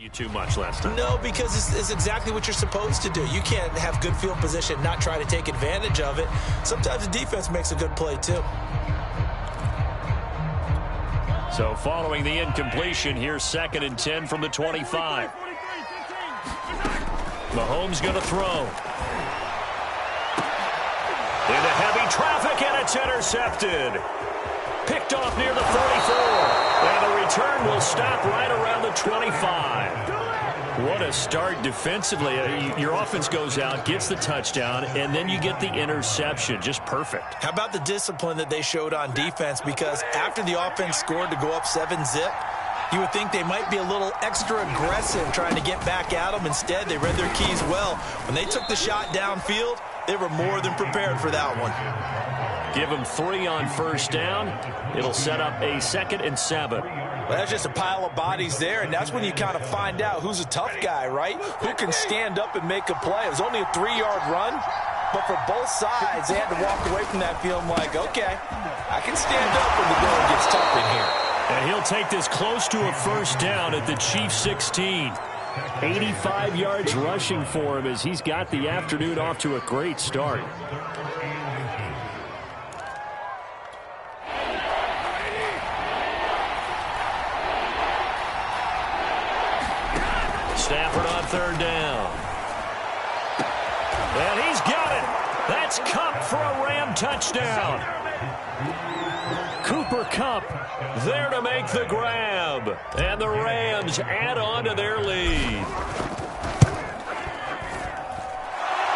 You too much last time. No, because it's exactly what you're supposed to do. You can't have good field position, not try to take advantage of it. Sometimes the defense makes a good play too. So following the incompletion, here's 2nd and 10 from the 25. Mahomes going to throw. Into heavy traffic, and it's intercepted. Picked off near the 34. And the return will stop right around the 25. What a start defensively. Your offense goes out, gets the touchdown, and then you get the interception. Just perfect. How about the discipline that they showed on defense? Because after the offense scored to go up 7-zip, you would think they might be a little extra aggressive trying to get back at them. Instead, they read their keys well. When they took the shot downfield, they were more than prepared for that one. Give them 3 on first down. It'll set up a 2nd and 7. Well, that's just a pile of bodies there, and that's when you kind of find out who's a tough guy, right? Who can stand up and make a play. It was only a 3-yard run, but for both sides, they had to walk away from that feeling like, okay, I can stand up when the going gets tough in here. And he'll take this close to a first down at the Chiefs' 16. 85 yards rushing for him as he's got the afternoon off to a great start. Stafford on 3rd down. And he's got it. That's Kupp for a Ram touchdown. Cooper Kupp there to make the grab. And the Rams add on to their lead.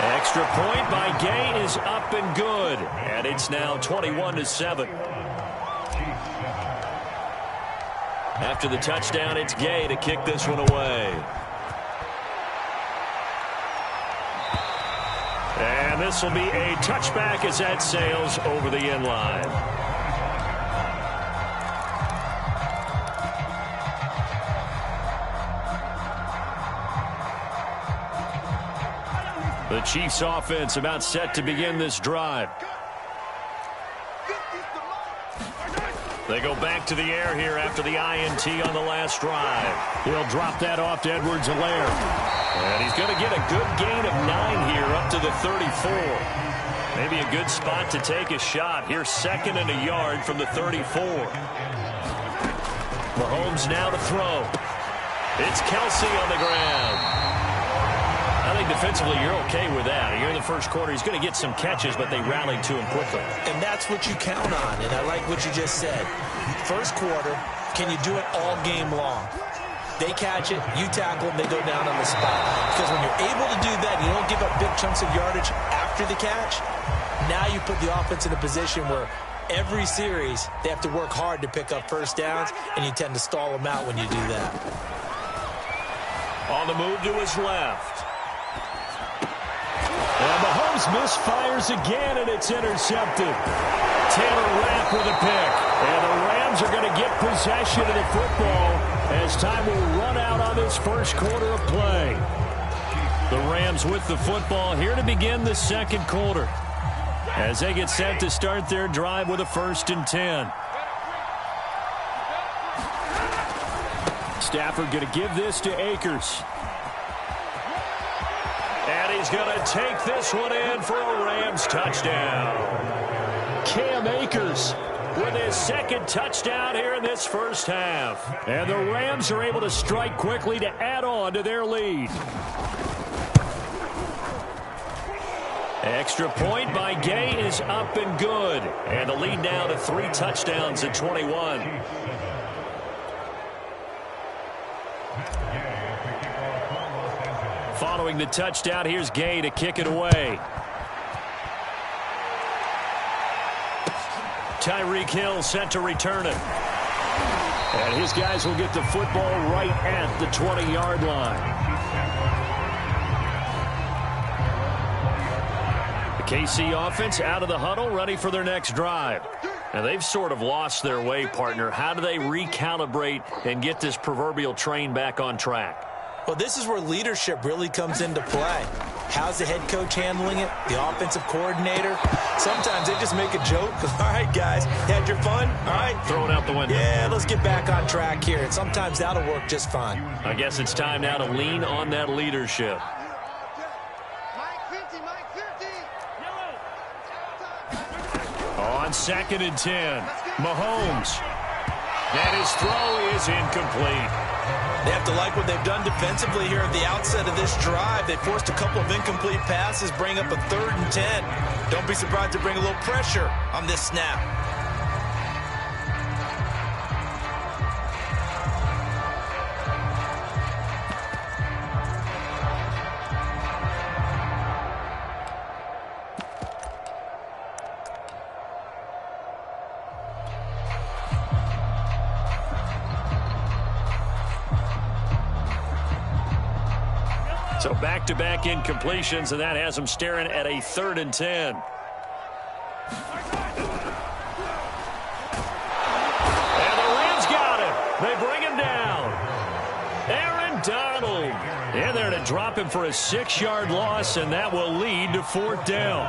Extra point by Gay is up and good. And it's now 21-7. After the touchdown, it's Gay to kick this one away. And this will be a touchback as that sails over the end line. The Chiefs offense about set to begin this drive. They go back to the air here after the INT on the last drive. He'll drop that off to Edwards-Helaire. And he's going to get a good gain of 9 here up to the 34. Maybe a good spot to take a shot. Here's 2nd and a yard from the 34. Mahomes now to throw. It's Kelsey on the ground. I think defensively you're okay with that. You're in the first quarter. He's going to get some catches, but they rallied to him quickly. And that's what you count on, and I like what you just said. First quarter, can you do it all game long? They catch it, you tackle them, they go down on the spot. Because when you're able to do that, you don't give up big chunks of yardage after the catch, now you put the offense in a position where every series they have to work hard to pick up first downs, and you tend to stall them out when you do that. On the move to his left. And Mahomes misfires again, and it's intercepted. Taylor Rapp with a pick. And the Rams are going to get possession of the football as time will run out on this first quarter of play. The Rams with the football here to begin the second quarter as they get set to start their drive with a 1st and 10. Stafford going to give this to Akers. And he's going to take this one in for a Rams touchdown. Cam Akers with his 2nd touchdown here in this first half. And the Rams are able to strike quickly to add on to their lead. Extra point by Gay is up and good. And the lead now to 3 touchdowns at 21. Following the touchdown, here's Gay to kick it away. Tyreek Hill set to return it. And his guys will get the football right at the 20-yard line. The KC offense out of the huddle, ready for their next drive. And they've sort of lost their way, partner. How do they recalibrate and get this proverbial train back on track? Well, this is where leadership really comes into play. How's the head coach handling it? The offensive coordinator? Sometimes they just make a joke. All right, guys, had your fun? All right. Throw it out the window. Yeah, let's get back on track here. And sometimes that'll work just fine. I guess it's time now to lean on that leadership. On 2nd and 10, Mahomes. And his throw is incomplete. They have to like what they've done defensively here at the outset of this drive. They forced a couple of incomplete passes, bring up a 3rd and 10. Don't be surprised to bring a little pressure on this snap. So back-to-back incompletions, and that has them staring at a 3rd and 10. And the Rams got him. They bring him down. Aaron Donald. And they're to drop him for a 6-yard loss, and that will lead to 4th down.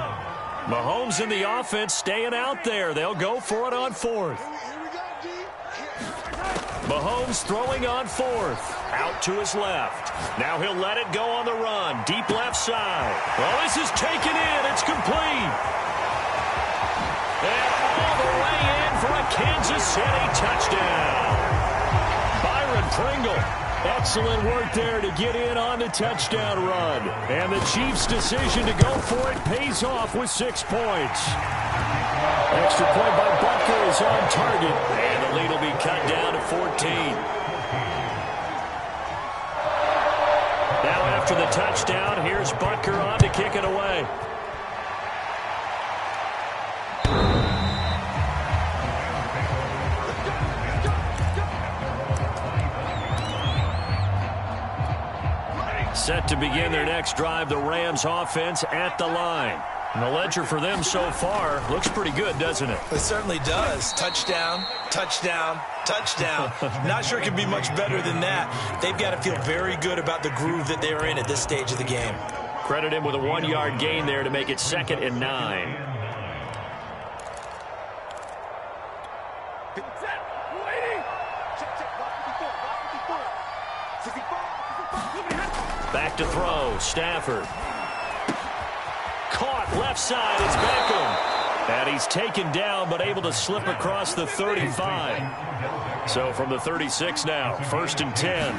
Mahomes and the offense staying out there. They'll go for it on 4th. Mahomes throwing on 4th. Out to his left. Now he'll let it go on the run. Deep left side. Well, this is taken in. It's complete. And all the way in for a Kansas City touchdown. Byron Pringle. Excellent work there to get in on the touchdown run. And the Chiefs' decision to go for it pays off with 6 points. Extra point by Butker is on target. And the lead will be cut down to 14. Now after the touchdown, here's Butker on to kick it away. Set to begin their next drive, the Rams offense at the line. And the ledger for them so far looks pretty good, doesn't it? It certainly does. Touchdown, touchdown, touchdown. Not sure it can be much better than that. They've got to feel very good about the groove that they're in at this stage of the game. Credit him with a 1-yard gain there to make it 2nd and 9. Back to throw, Stafford. Caught left side is Beckham. And he's taken down but able to slip across the 35. So from the 36 now, 1st and 10.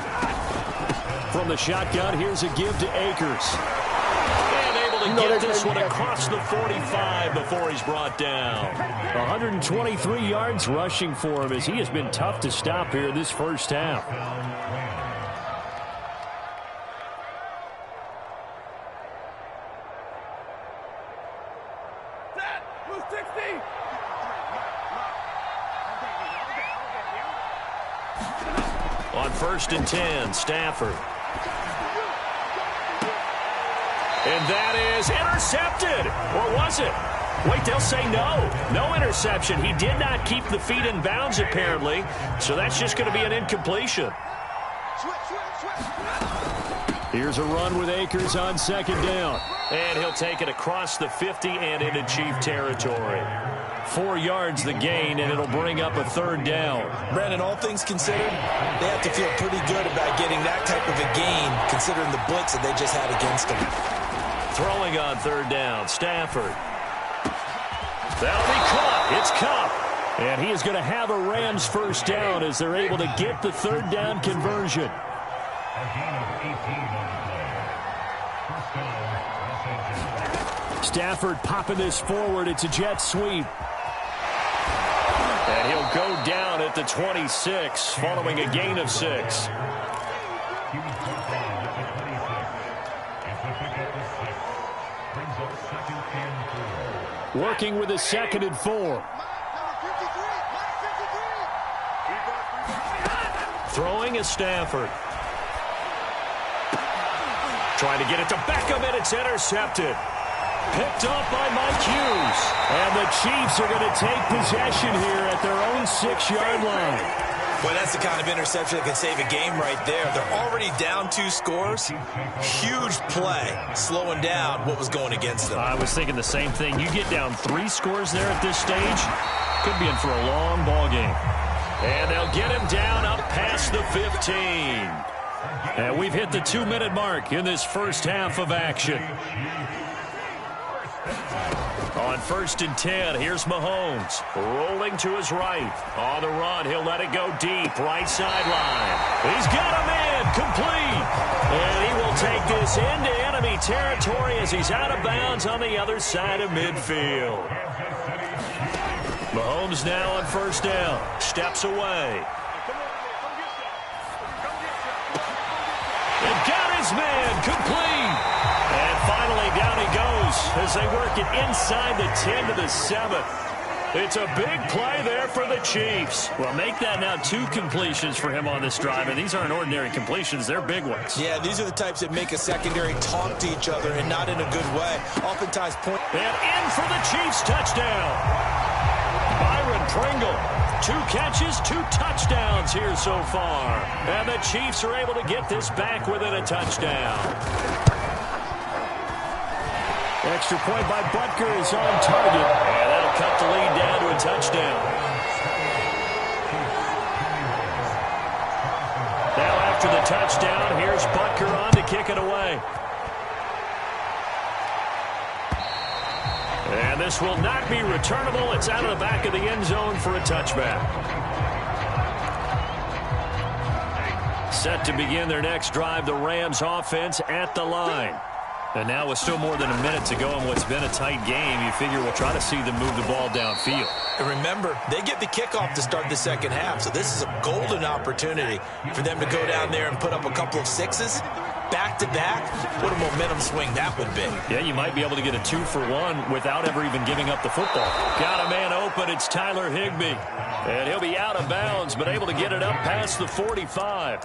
From the shotgun, here's a give to Akers. And able to get this one across the 45 before he's brought down. 123 yards rushing for him as he has been tough to stop here this first half. On 1st and 10, Stafford. And that is intercepted. Or was it? Wait, they'll say no. No interception. He did not keep the feet in bounds, apparently. So that's just going to be an incompletion. Here's a run with Akers on 2nd down. And he'll take it across the 50 and into Chief territory. 4 yards the gain, and it'll bring up a 3rd down. Brandon, all things considered, they have to feel pretty good about getting that type of a gain, considering the blitz that they just had against them. Throwing on 3rd down, Stafford. That'll be caught. It's Cup. And he is going to have a Rams 1st down as they're able to get the 3rd down conversion. Stafford popping this forward. It's a jet sweep. And he'll go down at the 26 following a gain of 6. Working with a 2nd and 4. Throwing is Stafford. Trying to get it to Beckham, and it's intercepted. Picked off by Mike Hughes. And the Chiefs are going to take possession here at their own 6-yard line. Well, that's the kind of interception that can save a game right there. They're already down 2 scores. Huge play, slowing down what was going against them. I was thinking the same thing. You get down 3 scores there at this stage, could be in for a long ball game. And they'll get him down up past the 15. And we've hit the 2-minute mark in this first half of action. On 1st and 10, here's Mahomes. Rolling to his right. On the run, he'll let it go deep. Right sideline. He's got him in. Complete. And he will take this into enemy territory as he's out of bounds on the other side of midfield. Mahomes now on 1st down. Steps away. And got his man. Complete. And finally down he goes as they work it inside the 10 to the 7. It's a big play there for the Chiefs. Well, make that now 2 completions for him on this drive, and these aren't ordinary completions. They're big ones. Yeah, these are the types that make a secondary talk to each other and not in a good way. Oftentimes point. And in for the Chiefs touchdown. Byron Pringle. 2 catches, 2 touchdowns here so far. And the Chiefs are able to get this back within a touchdown. Extra point by Butker is on target. And that'll cut the lead down to a touchdown. Now after the touchdown, here's Butker on to kick it away. And this will not be returnable. It's out of the back of the end zone for a touchback. Set to begin their next drive, the Rams offense at the line. And now with still more than a minute to go in what's been a tight game, you figure we'll try to see them move the ball downfield. And remember, they get the kickoff to start the second half, so this is a golden opportunity for them to go down there and put up a couple of 6s. Back-to-back, what a momentum swing that would be. Yeah, you might be able to get a 2-for-1 without ever even giving up the football. Got a man open, it's Tyler Higbee. And he'll be out of bounds, but able to get it up past the 45.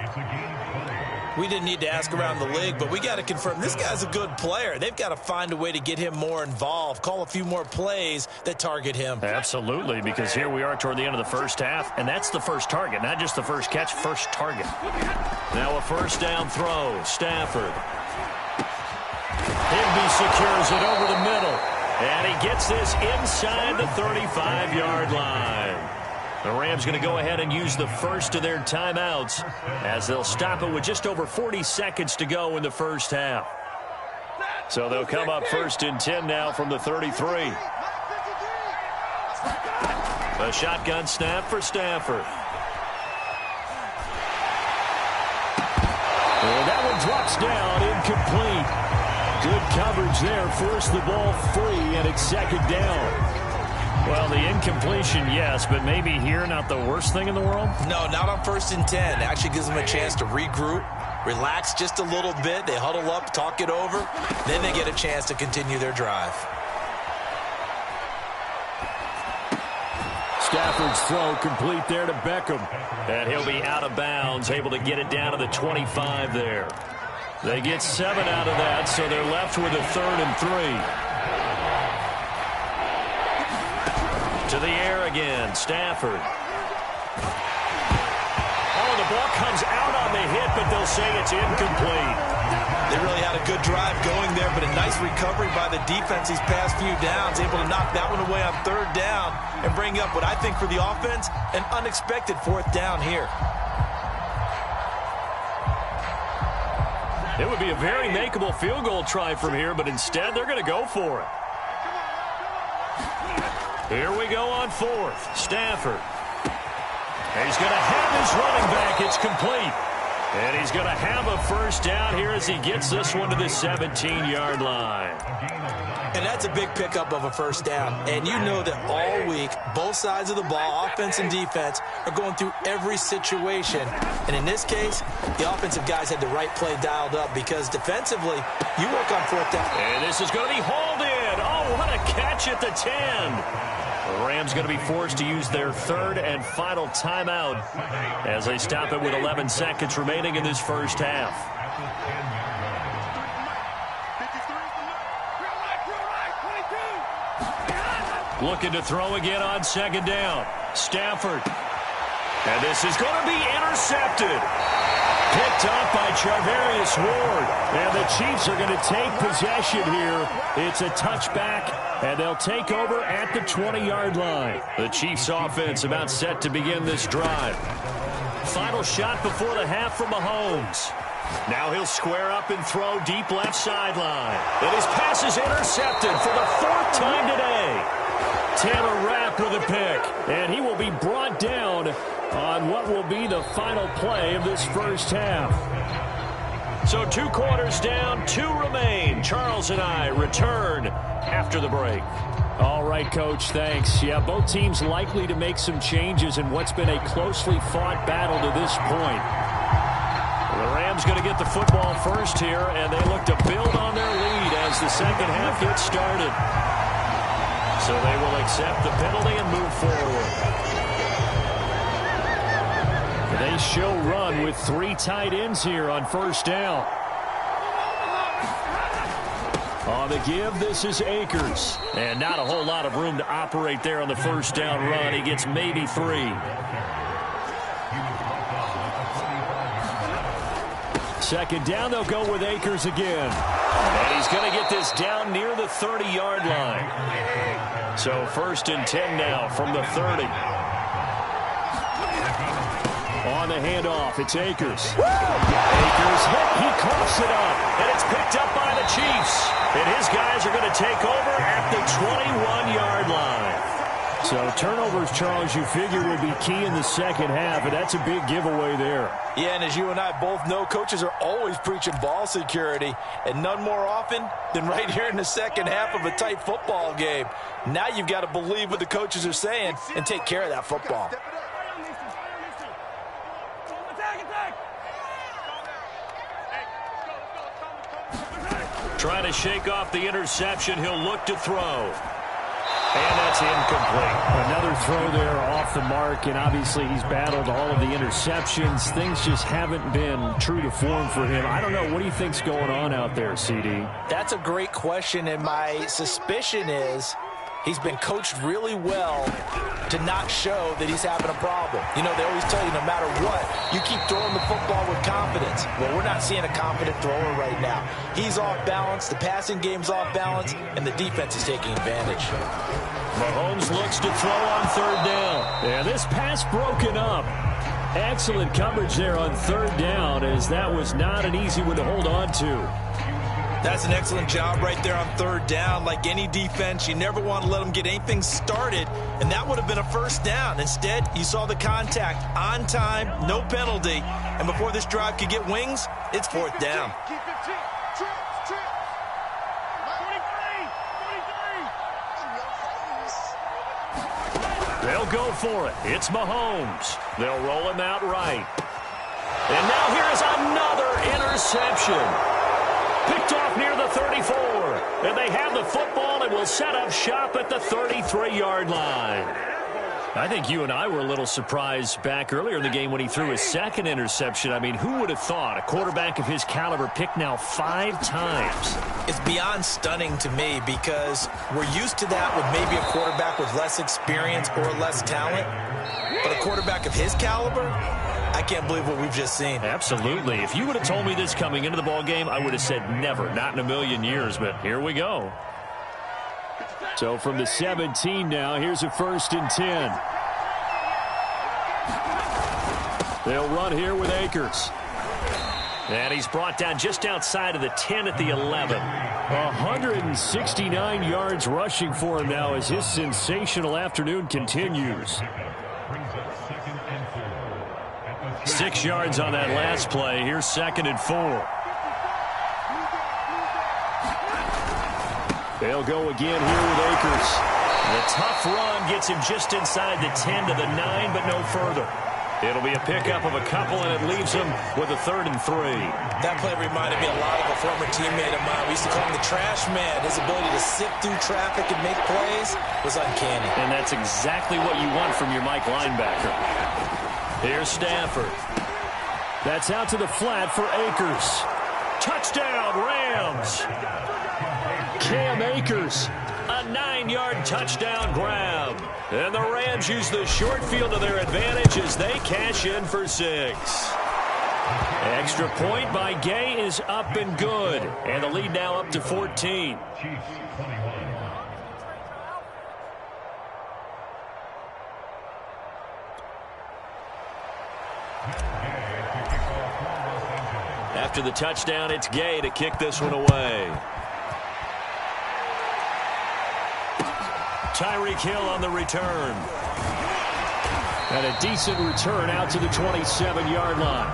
We didn't need to ask around the league, but we got to confirm this guy's a good player. They've got to find a way to get him more involved, call a few more plays that target him. Absolutely, because here we are toward the end of the first half, and that's the first target, not just the first catch, first target. Now a 1st down throw, Stafford. Higbee secures it over the middle, and he gets this inside the 35-yard line. The Rams going to go ahead and use the first of their timeouts as they'll stop it with just over 40 seconds to go in the first half. So they'll come up 1st and 10 now from the 33. A shotgun snap for Stafford. And that one drops down, incomplete. Good coverage there, forced the ball free, and it's 2nd down. Well, the incompletion, yes, but maybe here not the worst thing in the world? No, not on 1st and 10. It actually gives them a chance to regroup, relax just a little bit. They huddle up, talk it over. Then they get a chance to continue their drive. Stafford's throw complete there to Beckham. And he'll be out of bounds, able to get it down to the 25 there. They get 7 out of that, so they're left with a 3rd and 3. To the air again, Stafford. Oh, the ball comes out on the hit, but they'll say it's incomplete. They really had a good drive going there, but a nice recovery by the defense these past few downs, able to knock that one away on 3rd down and bring up what I think for the offense, an unexpected 4th down here. It would be a very makeable field goal try from here, but instead they're going to go for it. Here we go on 4th. Stafford. And he's going to have his running back. It's complete. And he's going to have a 1st down here as he gets this one to the 17-yard line. And that's a big pickup of a 1st down. And you know that all week, both sides of the ball, offense and defense, are going through every situation. And in this case, the offensive guys had the right play dialed up because defensively, you work on 4th down. And this is going to be hauled in. Oh, what a catch at the 10. The Rams going to be forced to use their 3rd and final timeout as they stop it with 11 seconds remaining in this first half. Looking to throw again on 2nd down. Stafford. And this is going to be intercepted. Picked up by Charvarius Ward. And the Chiefs are going to take possession here. It's a touchback, and they'll take over at the 20-yard line. The Chiefs offense about set to begin this drive. Final shot before the half from Mahomes. Now he'll square up and throw deep left sideline. And his pass is intercepted for the 4th time today. Taylor Rapp with a pick, and he will be brought down on what will be the final play of this first half. So 2 quarters down, 2 remain. Charles and I return after the break. All right, Coach, thanks. Yeah, both teams likely to make some changes in what's been a closely fought battle to this point. The Rams going to get the football first here, and they look to build on their lead as the second half gets started. So they will accept the penalty and move forward. They show run with 3 tight ends here on first down. On the give, this is Akers. And not a whole lot of room to operate there on the first down run. He gets maybe 3. Second down, they'll go with Akers again. And he's going to get this down near the 30-yard line. So 1st and 10 now from the 30. On the handoff, it's Akers. Akers hit, he coughs it up, and it's picked up by the Chiefs. And his guys are going to take over at the 21-yard line. So turnovers, Charles, you figure will be key in the second half, and that's a big giveaway there. Yeah, and as you and I both know, coaches are always preaching ball security, and none more often than right here in the second half of a tight football game. Now you've got to believe what the coaches are saying and take care of that football. Trying to shake off the interception. He'll look to throw. And that's incomplete. Another throw there off the mark, and obviously he's battled all of the interceptions. Things just haven't been true to form for him. I don't know. What do you think's going on out there, CD? That's a great question, and my suspicion is he's been coached really well to not show that he's having a problem. You know, they always tell you no matter what, you keep throwing the football with confidence. Well, we're not seeing a confident thrower right now. He's off balance, the passing game's off balance, and the defense is taking advantage. Mahomes looks to throw on 3rd down. And this pass broken up. Excellent coverage there on 3rd down, as that was not an easy one to hold on to. That's an excellent job right there on 3rd down. Like any defense, you never want to let them get anything started, and that would have been a 1st down. Instead, you saw the contact on time, no penalty, and before this drive could get wings, it's 4th down. They'll go for it. It's Mahomes. They'll roll him out right. And now here is another interception. Picked off near the 34. And they have the football and will set up shop at the 33-yard line. I think you and I were a little surprised back earlier in the game when he threw his 2nd interception. I mean, who would have thought a quarterback of his caliber picked now 5 times? It's beyond stunning to me because we're used to that with maybe a quarterback with less experience or less talent. But a quarterback of his caliber, I can't believe what we've just seen. Absolutely. If you would have told me this coming into the ballgame, I would have said never, not in a million years, but here we go. So from the 17 now, here's a 1st and 10. They'll run here with Akers. And he's brought down just outside of the 10 at the 11. 169 yards rushing for him now as his sensational afternoon continues. 6 yards on that last play. Here's 2nd and 4. They'll go again here with Akers. The tough run gets him just inside the 10 to the 9, but no further. It'll be a pickup of a couple, and it leaves him with a 3rd and 3. That play reminded me a lot of a former teammate of mine. We used to call him the trash man. His ability to sift through traffic and make plays was uncanny. And that's exactly what you want from your Mike linebacker. Here's Stafford. That's out to the flat for Akers. Touchdown, Rams. Cam Akers, 9-yard touchdown grab. And the Rams use the short field to their advantage as they cash in for 6. Extra point by Gay is up and good. And the lead now up to 14. After the touchdown, it's Gay to kick this one away. Tyreek Hill on the return. And a decent return out to the 27-yard line.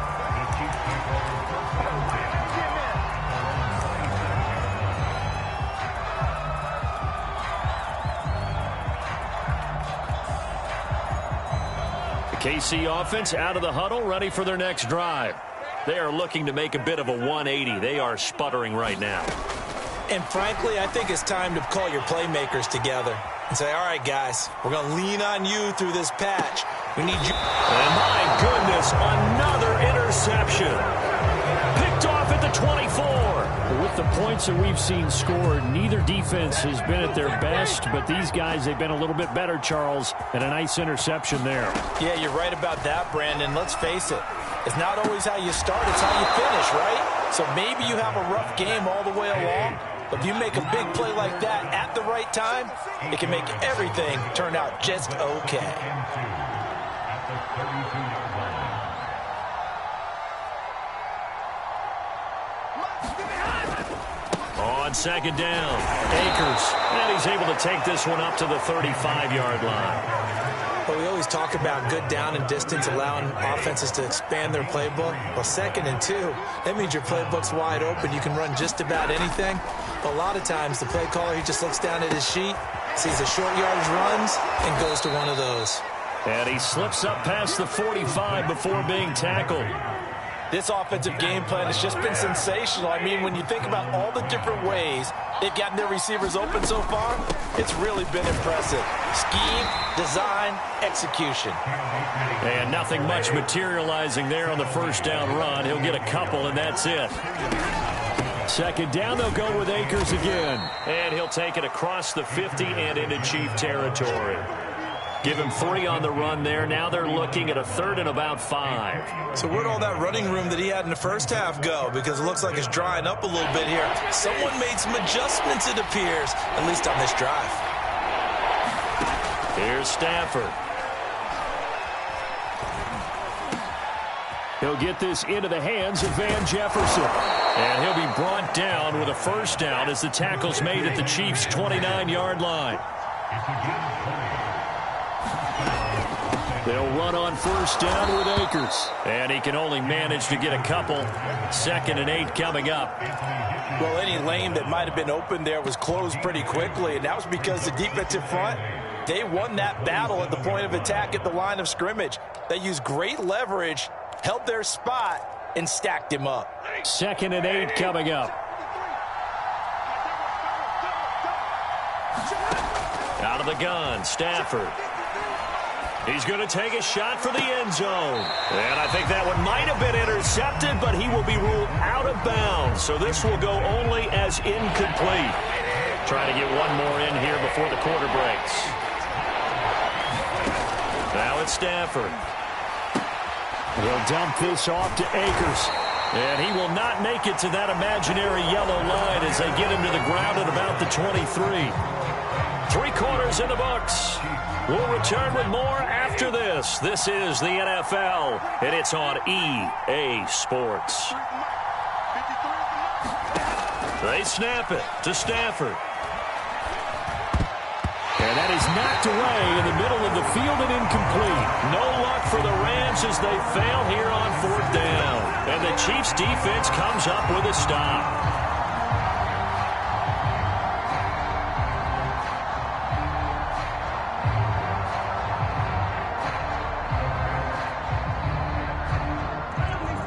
The KC offense out of the huddle, ready for their next drive. They are looking to make a bit of a 180. They are sputtering right now. And frankly, I think it's time to call your playmakers together and say, all right, guys, we're going to lean on you through this patch. We need you. And my goodness, another interception. Picked off at the 24. With the points that we've seen scored, neither defense has been at their best, but these guys, they've been a little bit better, Charles, and a nice interception there. Yeah, you're right about that, Brandon. Let's face it. It's not always how you start, it's how you finish, right? So maybe you have a rough game all the way along, but if you make a big play like that at the right time, it can make everything turn out just okay. On second down, Akers, and he's able to take this one up to the 35-yard line. But we always talk about good down and distance, allowing offenses to expand their playbook. Well, 2nd and 2, that means your playbook's wide open. You can run just about anything. But a lot of times, the play caller, he just looks down at his sheet, sees the short yardage runs, and goes to one of those. And he slips up past the 45 before being tackled. This offensive game plan has just been sensational. I mean, when you think about all the different ways they've gotten their receivers open so far, it's really been impressive. Scheme, design, execution. And nothing much materializing there on the first down run. He'll get a couple, and that's it. Second down, they'll go with Akers again. And he'll take it across the 50 and into Chief territory. Give him 3 on the run there. Now they're looking at a 3rd and about 5. So where'd all that running room that he had in the first half go? Because it looks like it's drying up a little bit here. Someone made some adjustments, it appears, at least on this drive. Here's Stafford. He'll get this into the hands of Van Jefferson. And he'll be brought down with a first down as the tackle's made at the Chiefs' 29-yard line. They'll run on first down with Akers. And he can only manage to get a couple. 2nd and 8 coming up. Well, any lane that might have been open there was closed pretty quickly, and that was because the defensive front, they won that battle at the point of attack at the line of scrimmage. They used great leverage, held their spot, and stacked him up. 2nd and 8 coming up. Out of the gun, Stafford. He's going to take a shot for the end zone. And I think that one might have been intercepted, but he will be ruled out of bounds. So this will go only as incomplete. Trying to get one more in here before the quarter breaks. Now it's Stafford. He'll dump this off to Akers. And he will not make it to that imaginary yellow line as they get him to the ground at about the 23. 3 quarters in the books. We'll return with more after this. This is the NFL, and it's on EA Sports. They snap it to Stafford. And that is knocked away in the middle of the field and incomplete. No luck for the Rams as they fail here on 4th down. And the Chiefs' defense comes up with a stop.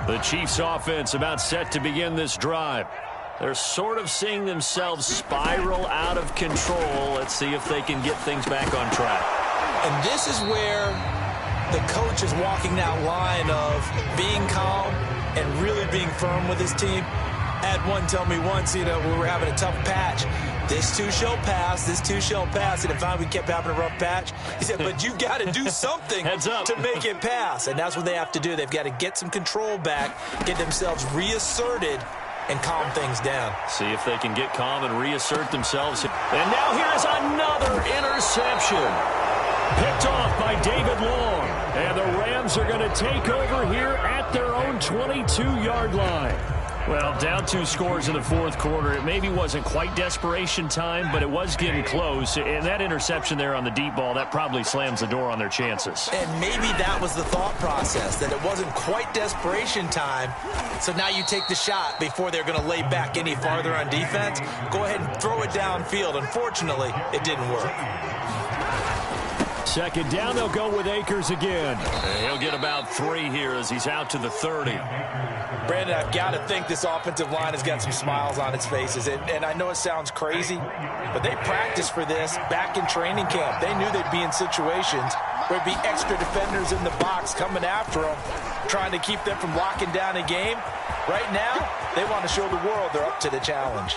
The Chiefs offense about set to begin this drive. They're sort of seeing themselves spiral out of control. Let's see if they can get things back on track. And this is where the coach is walking that line of being calm and really being firm with his team. Had one tell me once, we were having a tough patch. This too shall pass, this too shall pass. And if we kept having a rough patch, he said, but you've got to do something to make it pass. And that's what they have to do. They've got to get some control back, get themselves reasserted, and calm things down. See if they can get calm and reassert themselves. And now here is another interception. Picked off by David Long. And the Rams are going to take over here at their own 22-yard line. Well, down 2 scores in the fourth quarter. It maybe wasn't quite desperation time, but it was getting close. And that interception there on the deep ball, that probably slams the door on their chances. And maybe that was the thought process, that it wasn't quite desperation time. So now you take the shot before they're going to lay back any farther on defense. Go ahead and throw it downfield. Unfortunately, it didn't work. Second down, they'll go with Akers again. And he'll get about 3 here as he's out to the 30. Brandon, I've got to think this offensive line has got some smiles on its faces. And I know it sounds crazy, but they practiced for this back in training camp. They knew they'd be in situations where there'd be extra defenders in the box coming after them, trying to keep them from locking down a game. Right now, they want to show the world they're up to the challenge.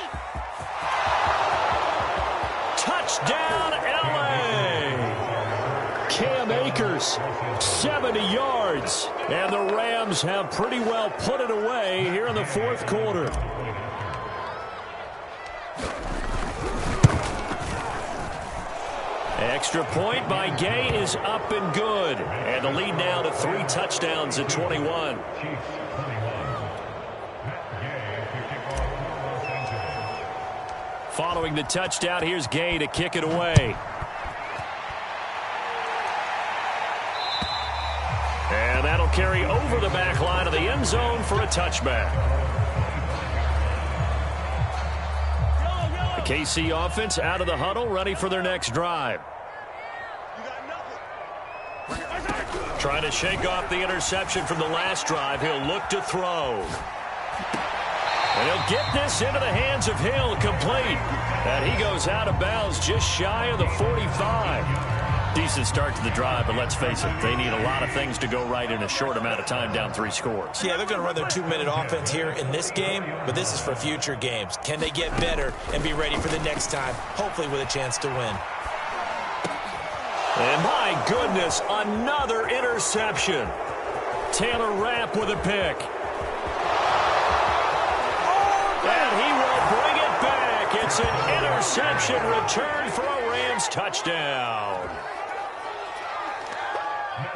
Touchdown, L.A.! Cam Akers, 70 yards. And the Rams have pretty well put it away here in the fourth quarter. Extra point by Gay is up and good. And the lead now to 3 touchdowns at 21. Following the touchdown, here's Gay to kick it away. And that'll carry over the back line of the end zone for a touchback. The KC offense out of the huddle, ready for their next drive. Trying to shake off the interception from the last drive. He'll look to throw. And he'll get this into the hands of Hill, complete. And he goes out of bounds just shy of the 45. Decent start to the drive, but let's face it, they need a lot of things to go right in a short amount of time, down 3 scores. Yeah, they're going to run their 2-minute offense here in this game, but this is for future games. Can they get better and be ready for the next time, hopefully with a chance to win? And my goodness, another interception. Taylor Rapp with a pick. And he will bring it back. It's an interception return for a Rams touchdown.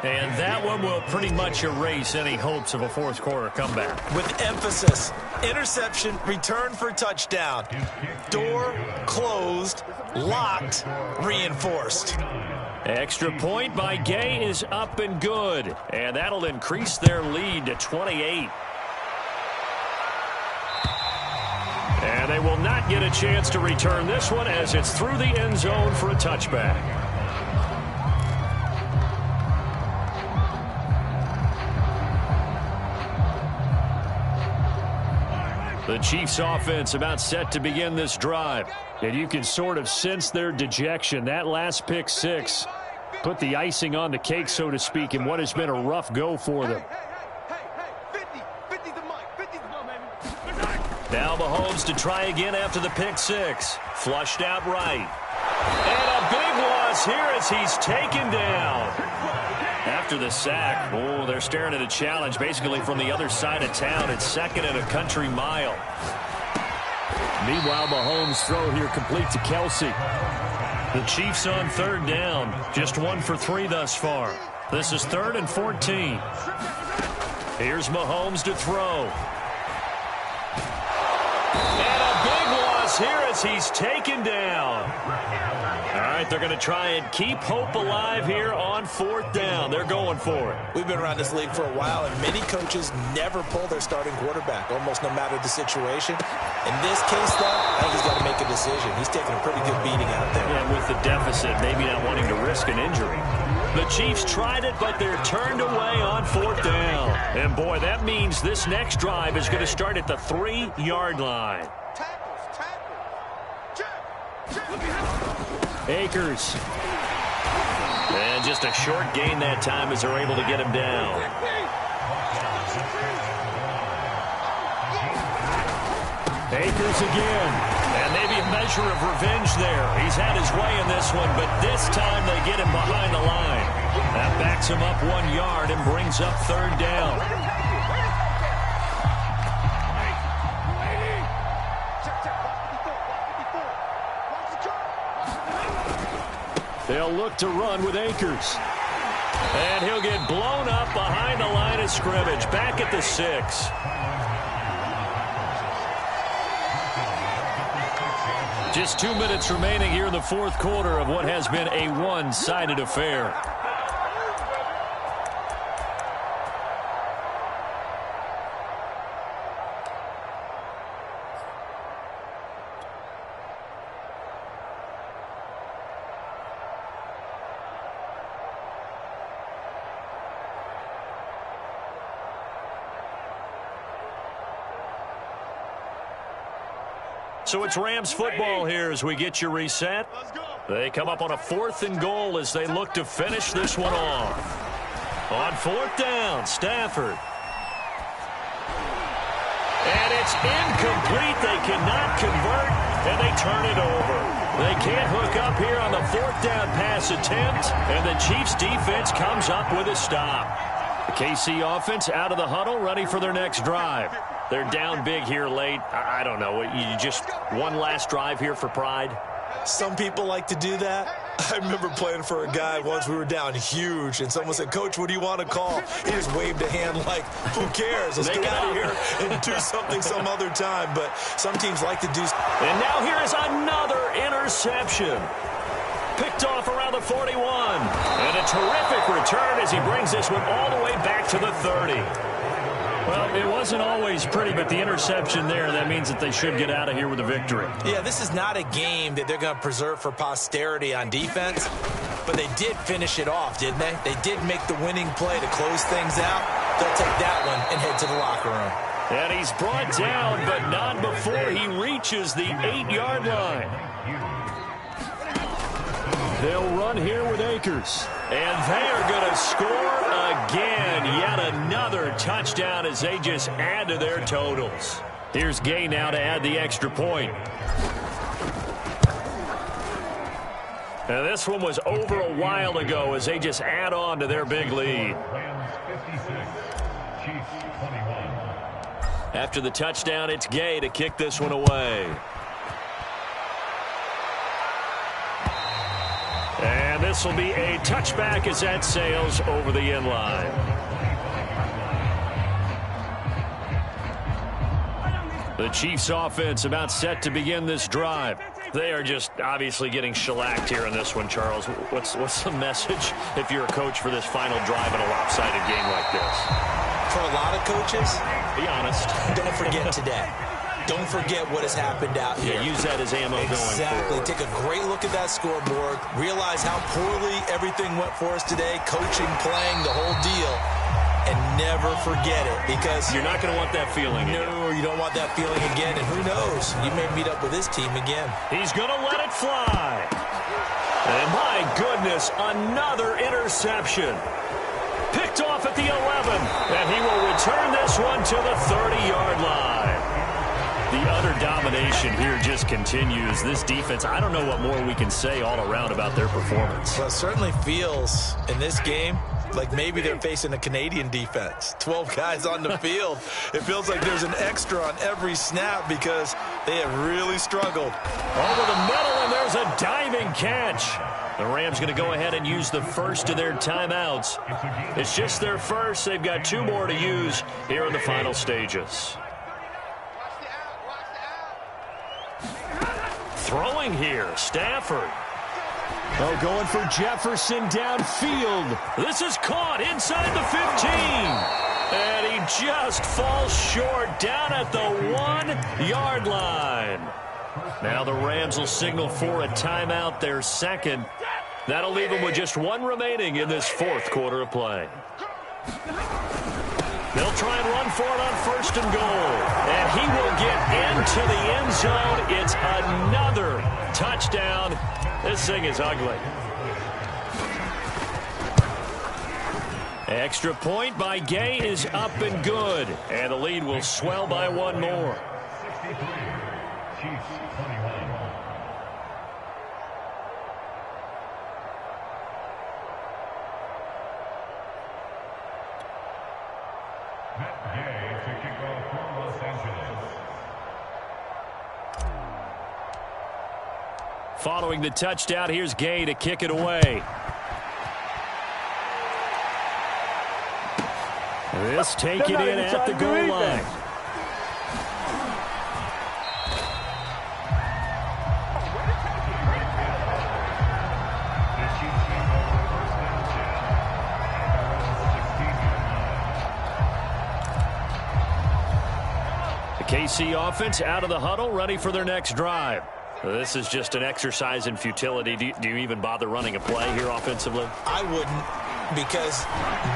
And that one will pretty much erase any hopes of a fourth quarter comeback. With emphasis, interception, return for touchdown. Door closed, locked, reinforced. Extra point by Gay is up and good. And that'll increase their lead to 28. And they will not get a chance to return this one as it's through the end zone for a touchback. The Chiefs offense about set to begin this drive. And you can sort of sense their dejection. That last pick 6 put the icing on the cake, so to speak, in what has been a rough go for them. Now Mahomes to try again after the pick 6. Flushed out right. And a big loss here as he's taken down. After the sack, oh, they're staring at a challenge basically from the other side of town. It's 2nd and a country mile. Meanwhile, Mahomes' throw here complete to Kelsey. The Chiefs on 3rd down. Just 1 for 3 thus far. This is 3rd and 14. Here's Mahomes to throw. And a big loss here as he's taken down. All right, they're going to try and keep hope alive here on 4th down. They're going for it. We've been around this league for a while, and many coaches never pull their starting quarterback, almost no matter the situation. In this case, though, I think he's got to make a decision. He's taking a pretty good beating out there. Yeah, with the deficit, maybe not wanting to risk an injury. The Chiefs tried it, but they're turned away on 4th down. And, boy, that means this next drive is going to start at the 3-yard line. Akers. And just a short gain that time as they're able to get him down. Akers again. And maybe a measure of revenge there. He's had his way in this one, but this time they get him behind the line. That backs him up 1 yard and brings up third down. They'll look to run with Akers. And he'll get blown up behind the line of scrimmage. Back at the 6. Just 2 minutes remaining here in the fourth quarter of what has been a one-sided affair. So it's Rams football here as we get you reset. They come up on a 4th and goal as they look to finish this one off. On 4th down, Stafford. And it's incomplete. They cannot convert, and they turn it over. They can't hook up here on the 4th down pass attempt, and the Chiefs defense comes up with a stop. The KC offense out of the huddle, ready for their next drive. They're down big here late. I don't know. You just one last drive here for pride? Some people like to do that. I remember playing for a guy once. We were down huge, and someone said, "Coach, what do you want to call?" He just waved a hand like, who cares? Let's get out of here and do something some other time. But some teams like to do. And now here is another interception. Picked off around the 41. And a terrific return as he brings this one all the way back to the 30. Well, it wasn't always pretty, but the interception there, that means that they should get out of here with a victory. Yeah, this is not a game that they're going to preserve for posterity on defense, but they did finish it off, didn't they? They did make the winning play to close things out. They'll take that one and head to the locker room. And he's brought down, but not before he reaches the 8-yard line. They'll run here with Akers. And they are going to score again. Yet another touchdown as they just add to their totals. Here's Gay now to add the extra point. And this one was over a while ago as they just add on to their big lead. After the touchdown, it's Gay to kick this one away. And this will be a touchback as that sails over the end line. The Chiefs offense about set to begin this drive. They are just obviously getting shellacked here in this one, Charles. What's the message if you're a coach for this final drive in a lopsided game like this? For a lot of coaches, be honest. Don't forget today. Don't forget what has happened out here. Yeah, use that as ammo going forward. Exactly. Take a great look at that scoreboard. Realize how poorly everything went for us today. Coaching, playing, the whole deal. And never forget it, because you're not going to want that feeling again. No, you don't want that feeling again. And who knows? You may meet up with this team again. He's going to let it fly. And my goodness, another interception. Picked off at the 11. And he will return this one to the 30-yard line. The utter domination here just continues. This defense, I don't know what more we can say all around about their performance. Well, it certainly feels in this game like maybe they're facing a Canadian defense. 12 guys on the field. It feels like there's an extra on every snap because they have really struggled. Over the middle, and there's a diving catch. The Rams going to go ahead and use the first of their timeouts. It's just their first. They've got 2 more to use here in the final stages. Throwing here, Stafford. Oh, going for Jefferson downfield. This is caught inside the 15. And he just falls short down at the 1-yard line. Now the Rams will signal for a timeout, their second. That'll leave them with just 1 remaining in this fourth quarter of play. They'll try and run for it on 1st and goal. And he will get into the end zone. It's another touchdown. This thing is ugly. Extra point by Gay is up and good. And the lead will swell by 1 more. Chiefs 21. To kick off for Los Angeles. Following the touchdown, here's Gay to kick it away. This taken in at the goal line. KC offense out of the huddle, ready for their next drive. This is just an exercise in futility. Do you even bother running a play here offensively? I wouldn't, because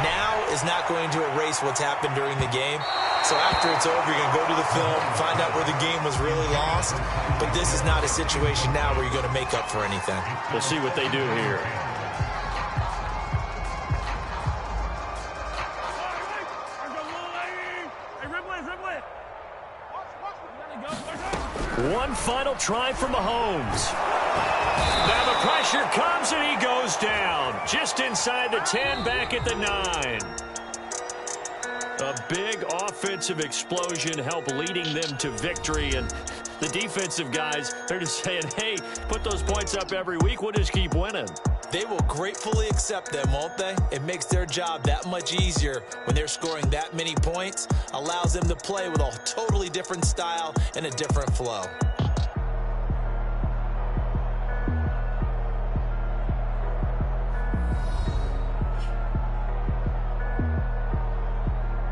now is not going to erase what's happened during the game. So after it's over, you're going to go to the film, find out where the game was really lost. But this is not a situation now where you're going to make up for anything. We'll see what they do here. One final try for Mahomes. Now the pressure comes and he goes down. Just inside the 10, back at the 9. A big offensive explosion helped leading them to victory. And the defensive guys, they're just saying, hey, put those points up every week. We'll just keep winning. They will gratefully accept them, won't they? It makes their job that much easier when they're scoring that many points. Allows them to play with a totally different style and a different flow.